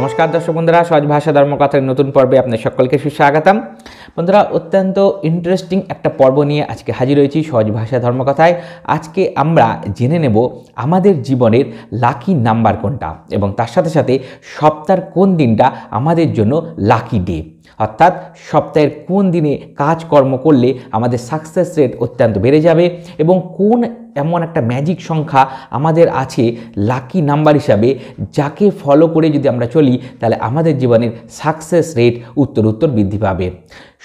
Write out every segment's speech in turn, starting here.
নমস্কার দর্শক বন্ধুরা, সহজ ভাষা ধর্মকথার নতুন পর্বে আপনাদের সকলকে সুস্বাগতম। বন্ধুরা, অত্যন্ত ইন্টারেস্টিং একটা পর্ব নিয়ে আজকে হাজির হয়েছি সহজ ভাষা ধর্মকথায়। আজকে আমরা জেনে নেব আমাদের জীবনের লাকি নাম্বার কোনটা এবং তার সাথে সাথে সপ্তাহের কোন দিনটা আমাদের জন্য লাকি ডে, অর্থাৎ সপ্তাহের কোন দিনে কাজকর্ম করলে আমাদের সাকসেস রেট অত্যন্ত বেড়ে যাবে এবং কোন এমন একটা ম্যাজিক সংখ্যা আমাদের আছে লাকি নাম্বার হিসাবে, যাকে ফলো করে যদি আমরা চলি তাহলে আমাদের জীবনের সাকসেস রেট উত্তর বৃদ্ধি পাবে।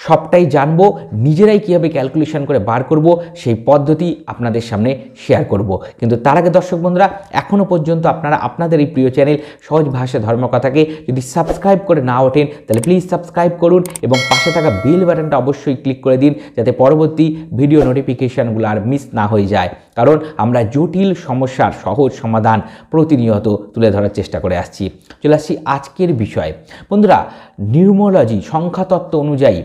সবটাই জানবো, নিজেরাই কীভাবে ক্যালকুলেশন করে বার করব সেই পদ্ধতি আপনাদের সামনে শেয়ার করব। কিন্তু তার আগে দর্শক বন্ধুরা, এখনও পর্যন্ত আপনারা আপনাদের এই প্রিয় চ্যানেল সহজ ভাষা ধর্মকথাকে যদি সাবস্ক্রাইব করে না ওঠেন তাহলে প্লিজ সাবস্ক্রাইব করুন এবং পাশে থাকা বেল বাটনটা অবশ্যই ক্লিক করে দিন, যাতে পরবর্তী ভিডিও নোটিফিকেশানগুলো আর মিস না হয়ে যায়। কারণ আমরা জটিল সমস্যার সহজ সমাধান প্রতিনিয়ত তুলে ধরার চেষ্টা করে আসছি। চলে আসছি আজকের বিষয়। বন্ধুরা, নিউমোলজি সংখ্যাতত্ত্ব অনুযায়ী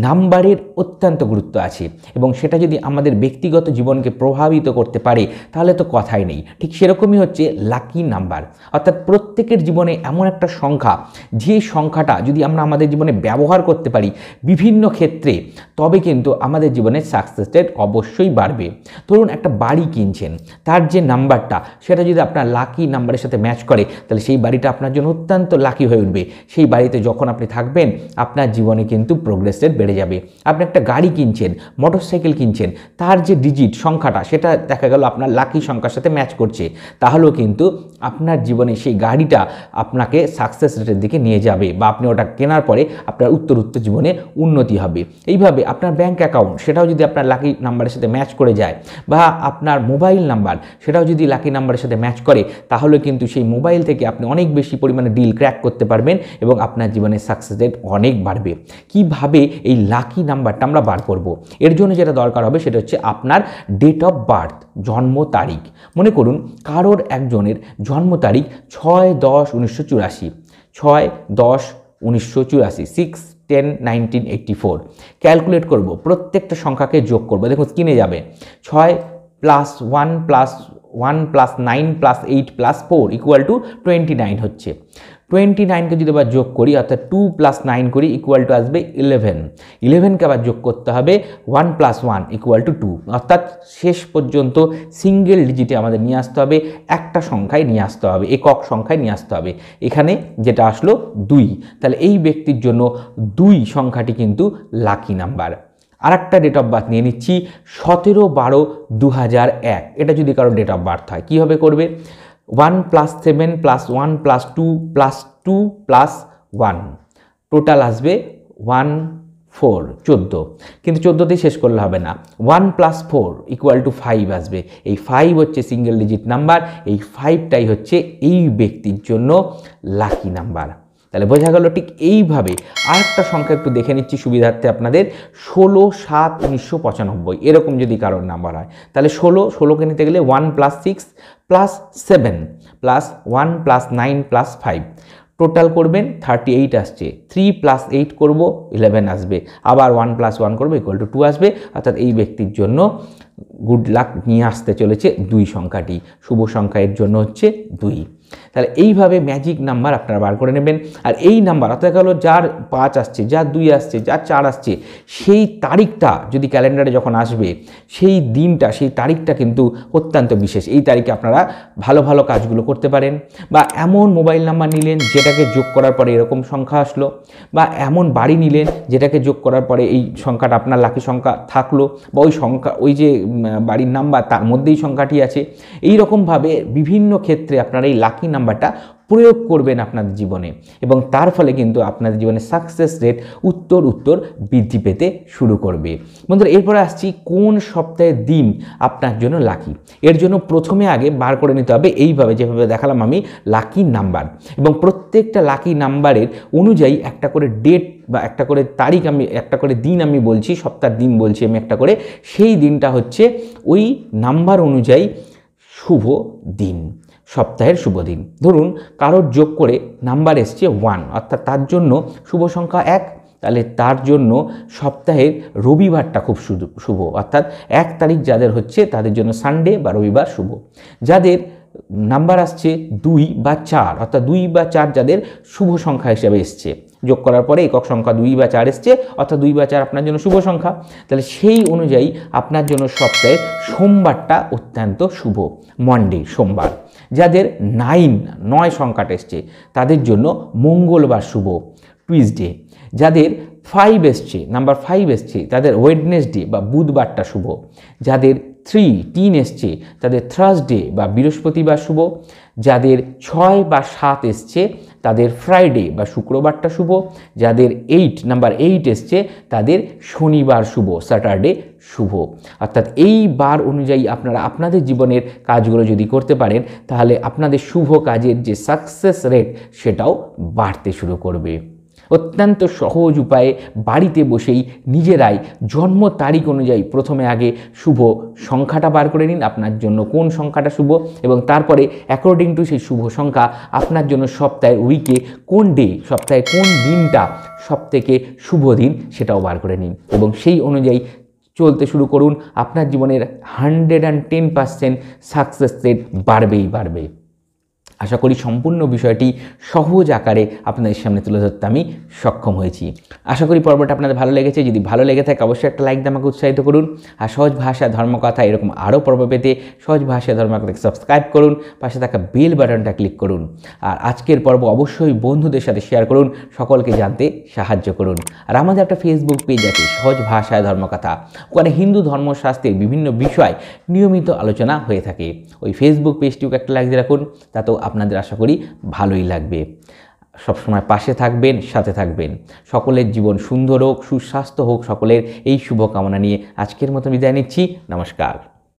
নাম্বারের অত্যন্ত গুরুত্ব আছে এবং সেটা যদি আমাদের ব্যক্তিগত জীবনকে প্রভাবিত করতে পারে তাহলে তো কথাই নেই। ঠিক সেরকমই হচ্ছে লাকি নাম্বার, অর্থাৎ প্রত্যেকের জীবনে এমন একটা সংখ্যা, যে সংখ্যাটা যদি আমরা আমাদের জীবনে ব্যবহার করতে পারি বিভিন্ন ক্ষেত্রে, তবে কিন্তু আমাদের জীবনের সাকসেস রেট অবশ্যই বাড়বে। ধরুন একটা বাড়ি কিনছেন, তার যে নাম্বারটা সেটা যদি আপনার লাকি নাম্বারের সাথে ম্যাচ করে তাহলে সেই বাড়িটা আপনার জন্য অত্যন্ত লাকি হয়ে উঠবে। সেই বাড়িতে যখন আপনি থাকবেন আপনার জীবনে কিন্তু প্রোগ্রেস রেট বেড়ে যাবে। আপনি একটা গাড়ি কিনছেন, মোটরসাইকেল কিনছেন, তার যে ডিজিট সংখ্যাটা সেটা দেখা গেল আপনার লাকি সংখ্যার সাথে ম্যাচ করছে, তাহলেও কিন্তু আপনার জীবনে সেই গাড়িটা আপনাকে সাকসেস রেটের দিকে নিয়ে যাবে বা আপনি ওটা কেনার পরে আপনার উত্তর জীবনে উন্নতি হবে। এইভাবে আপনার ব্যাংক অ্যাকাউন্ট সেটাও যদি আপনার লাকি নাম্বারের সাথে ম্যাচ করে যায়, বা আপনার মোবাইল নাম্বার সেটাও যদি লাকি নাম্বারের সাথে ম্যাচ করে, তাহলে কিন্তু সেই মোবাইল থেকে আপনি অনেক বেশি পরিমাণে ডিল ক্র্যাক করতে পারবেন এবং আপনার জীবনের সাকসেস রেট অনেক বাড়বে। কিভাবে এই লাকি নাম্বারটা আমরা বার করব? এর জন্য যেটা দরকার হবে সেটা হচ্ছে আপনার ডেট অফ বার্থ, জন্ম তারিখ। মনে করুন কারোর একজনের জন্ম তারিখ 6/10/1984, 6/10/1984, 6/10/1984। ক্যালকুলেট করব, প্রত্যেকটা সংখ্যাকে যোগ করব। দেখুন স্ক্রিনে যাবে 6 + 1 + 1 + 9 + 8 + 4 = 29 হচ্ছে। 29কে যদি আবার যোগ করি, অর্থাৎ 2 + 9 করি, = আসবে 11। 11কে আবার যোগ করতে হবে 1 + 1 = 2, অর্থাৎ শেষ পর্যন্ত সিঙ্গেল ডিজিটে আমাদের নিয়ে আসতে হবে, একটা সংখ্যায় নিয়ে আসতে হবে, একক সংখ্যায় নিয়ে আসতে হবে। এখানে যেটা আসলো 2, তাহলে এই ব্যক্তির জন্য 2 সংখ্যাটি কিন্তু লাকি নাম্বার। আর একটা ডেট অফ বার্থ নিয়ে নিচ্ছি, 17/12/2001। এটা যদি কারো ডেট অফ বার্থ হয়, কীভাবে করবে? 1 + 7 + 1 + 2 + 2 + 1, টোটাল আসবে 14, 14। কিন্তু 14তেই শেষ করলে হবে না, 1 + 4 = 5 আসবে। এই 5 হচ্ছে সিঙ্গেল ডিজিট নাম্বার, এই 5টাই হচ্ছে এই ব্যক্তির জন্য লাকি নাম্বার। তাহলে বোঝা গেল। ঠিক এইভাবে আরেকটা সংখ্যা একটু দেখে নিচ্ছি সুবিধার্থে আপনাদের, 16/7/1995। এরকম যদি কারোর নাম্বার হয় তাহলে 16কে নিতে গেলে 1 + 6 + 7 + 1 + 9 + 5, টোটাল করবেন 38 আসছে। 3 + 8 করব, 11 আসবে। আবার 1 + 1 করবো, = 2 আসবে। অর্থাৎ এই ব্যক্তির জন্য গুড লাক নিয়ে আসতে চলেছে 2 সংখ্যাটি। শুভ সংখ্যা এর জন্য হচ্ছে 2। তাহলে এইভাবে ম্যাজিক নাম্বার আপনারা বার করে নেবেন। আর এই নাম্বার অর্থাৎ হলো যার 5 আসছে, যার 2 আসছে, যার 4 আসছে, সেই তারিখটা যদি ক্যালেন্ডারে যখন আসবে, সেই দিনটা, সেই তারিখটা কিন্তু অত্যন্ত বিশেষ। এই তারিখে আপনারা ভালো ভালো কাজগুলো করতে পারেন। বা এমন মোবাইল নাম্বার নিলেন যেটাকে যোগ করার পরে এরকম সংখ্যা আসলো, বা এমন বাড়ি নিলেন যেটাকে যোগ করার পরে এই সংখ্যাটা আপনার লাকি সংখ্যা থাকলো, বা ওই সংখ্যা, ওই যে বাড়ির নাম্বার তার মধ্যেই সংখ্যাটি আছে। এই রকমভাবে বিভিন্ন ক্ষেত্রে আপনারা এই লাকি নাম্বারটা প্রয়োগ করবেন আপনাদের জীবনে এবং তার ফলে কিন্তু আপনাদের জীবনে সাকসেস রেট উত্তর বৃদ্ধি পেতে শুরু করবে। বন্ধুরা, এরপরে আসছি কোন সপ্তাহের দিন আপনার জন্য লাকি। এর জন্য প্রথমে আগে বার করে নিতে হবে এইভাবে, যেভাবে দেখালাম আমি, লাকি নাম্বার, এবং প্রত্যেকটা লাকি নাম্বারের অনুযায়ী একটা করে ডেট বা একটা করে তারিখ, আমি একটা করে দিন আমি বলছি, সপ্তাহের দিন বলছি আমি একটা করে, সেই দিনটা হচ্ছে ওই নাম্বার অনুযায়ী শুভ দিন, সপ্তাহের শুভ দিন। ধরুন কারোর যোগ করে নাম্বার এসছে 1, অর্থাৎ তার জন্য শুভ সংখ্যা 1, তাহলে তার জন্য সপ্তাহের রবিবারটা খুব শুভ, অর্থাৎ 1 তারিখ যাদের হচ্ছে তাদের জন্য সানডে বা রবিবার শুভ। যাদের নাম্বার আসছে 2 বা 4, অর্থাৎ 2 বা 4 যাদের শুভ সংখ্যা হিসেবে এসছে, যোগ করার পরে একক সংখ্যা 2 বা 4 এসছে, অর্থাৎ 2 বা 4 আপনার জন্য শুভ সংখ্যা। তাহলে সেই অনুযায়ী আপনার জন্য সপ্তাহের সোমবারটা অত্যন্ত শুভ, মন্ডে সোমবার। যাদের 9 সংখ্যাটা এসছে তাদের জন্য মঙ্গলবার শুভ, টুইসডে। যাদের 5 এসছে, নাম্বার 5 এসছে, তাদের ওয়েডনেসডে বা বুধবারটা শুভ। যাদের 3 এসছে তাদের থার্সডে বা বৃহস্পতিবার শুভ। যাদের 6 বা 7 এসছে তাদের ফ্রাইডে বা শুক্রবারটা শুভ। যাদের নাম্বার 8 এসছে তাদের শনিবার শুভ, স্যাটারডে শুভ। অর্থাৎ এই বার অনুযায়ী আপনারা আপনাদের জীবনের কাজগুলো যদি করতে পারেন তাহলে আপনাদের শুভ কাজের যে সাকসেস রেট সেটাও বাড়তে শুরু করবে। অত্যন্ত সহজ উপায়ে বাড়িতে বসেই নিজেরাই জন্ম তারিখ অনুযায়ী প্রথমে আগে শুভ সংখ্যাটা বার করে নিন, আপনার জন্য কোন সংখ্যাটা শুভ, এবং তারপরে অ্যাকর্ডিং টু সেই শুভ সংখ্যা আপনার জন্য সপ্তাহের উইকে কোন ডে, সপ্তাহে কোন দিনটা সবথেকে শুভ দিন সেটাও বার করে নিন এবং সেই অনুযায়ী চলতে শুরু করুন। আপনার জীবনের 110% সাকসেস রেট বাড়বেই বাড়বে। আশা করি সম্পূর্ণ বিষয়টি সহজ আকারে আপনাদের সামনে তুলে ধরতে আমি সক্ষম হয়েছি। আশা করি পর্বটা আপনাদের ভালো লেগেছে। যদি ভালো লেগে থাকে অবশ্যই একটা লাইক দিয়ে আমাকে উৎসাহিত করুন। আর সহজ ভাষা ধর্মকথা এরকম আরও পর্ব পেতে সহজ ভাষা ধর্মকথাকে সাবস্ক্রাইব করুন, পাশে থাকা বেল বাটনটা ক্লিক করুন। আর আজকের পর্ব অবশ্যই বন্ধুদের সাথে শেয়ার করুন, সকলকে জানতে সাহায্য করুন। আর আমাদের একটা ফেসবুক পেজ আছে সহজ ভাষায় ধর্মকথা, ওখানে হিন্দু ধর্মশাস্ত্রের বিভিন্ন বিষয় নিয়মিত আলোচনা হয়ে থাকে। ওই ফেসবুক পেজটিকে একটা লাইক দিয়ে রাখুন, তাতেও আপনাদের আশা করি ভালোই লাগবে। সবসময় পাশে থাকবেন, সাথে থাকবেন। সকলের জীবন সুন্দর হোক, সুস্বাস্থ্য হোক, সকলের এই শুভকামনা নিয়ে আজকের মতো বিদায় নিচ্ছি। নমস্কার।